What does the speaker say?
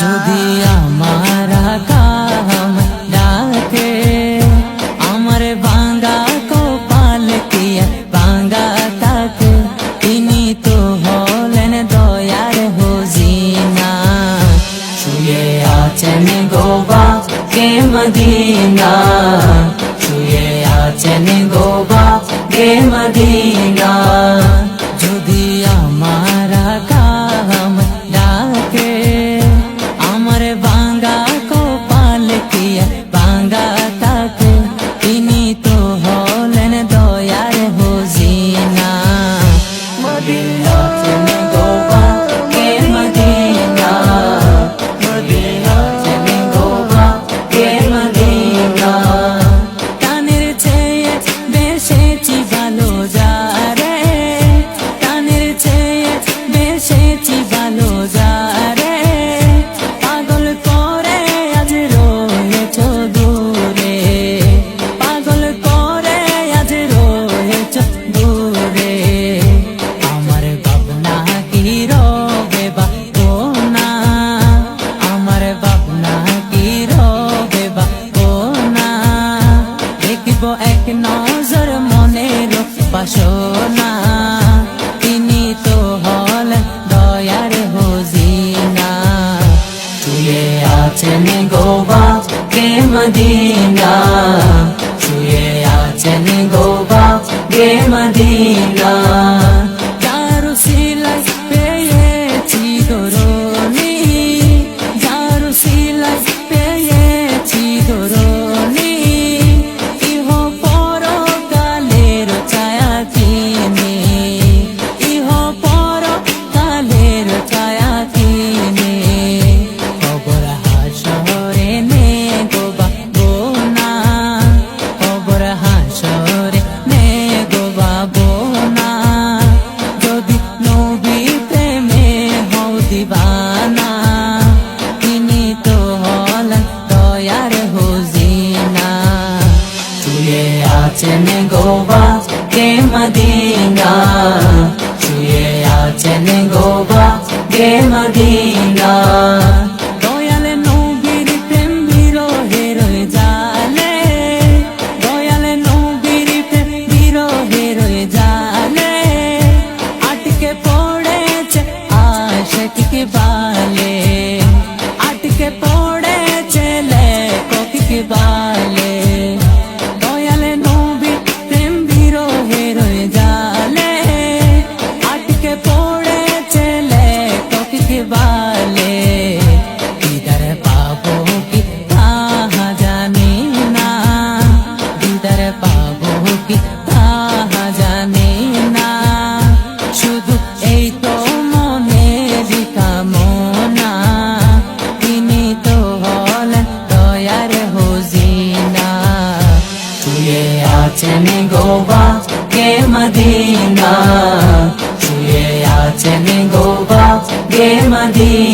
যদি আমার কাম ডাকে আমার ভাঙ্গা কপাল কিয়া ভাঙ্গা তাকে তিনি তো হলেন দয়ার হুজিনা শুয়ে আছেন গোবা কে মদিনা শুয়ে আছেন গোবা কে মদিনা যদি আমার কাম ডাকে আমার ভাঙ্গা কপাল কিয়া ভাঙ্গা তাকে তিনি তো হলেন দয়ার হুজিনা মদিনা চলে গোবা কে মদিনা মদিনা চলে গোবা কে মদিনা টানের চেয়ে বেশি ভালো যারে টানের চেয়ে বেশি ভালো যারে পাগল করে আজ রয়েছ দূরে পাগল করে আজ রয়েছ দূরে আমার ভাবনা কি রবে বা না আমার ভাবনা কি রবে বা না দেখব এক নজর মনের বাসনা তিনি তো হলেন দয়ার হুজিনা শুয়ে আছেন গোবা কে মদিনা শুয়ে আছেন গোবা কে মদিনা যার সিলাই পেয়েছি দরুনি যার সিলাই পেয়েছি দরুনি ইহ পরকালের ছায়া কিনে ইহ পরকালের ছায়া কিনে কবর হাসরে নে গোবা বোনা কবর হাসরে নে গোবা বোনা যদি নবী প্রেমে হও দিবানা তিনি তো হলেন দয়ার হুজিনা শুয়ে আছেন গোবা কে মদিনা শুয়ে আছেন গোবা কে মদিনা দয়াল নবীর প্রেম বিরহে রয়ে জালে দয়াল নবীর প্রেম বিরহে রয়ে জালে আটকে পড়েছে আশিক কি বালে আটকে পড়েছে লেখক কি বালে দয়াল নবীর প্রেম বিরহে রয়ে জালে আটকে পড়েছে লেখক কি বালে দিদার পাবো কি তাহা জানি না দিদার পাবো কি তাহা জানি না শুধু এই তো মনের কামনা তিনি তো হলেন দয়ার হুজিনা শুয়ে আছেন গোবা কে মদিনা শুয়ে আছেন গোবা কে মদিনা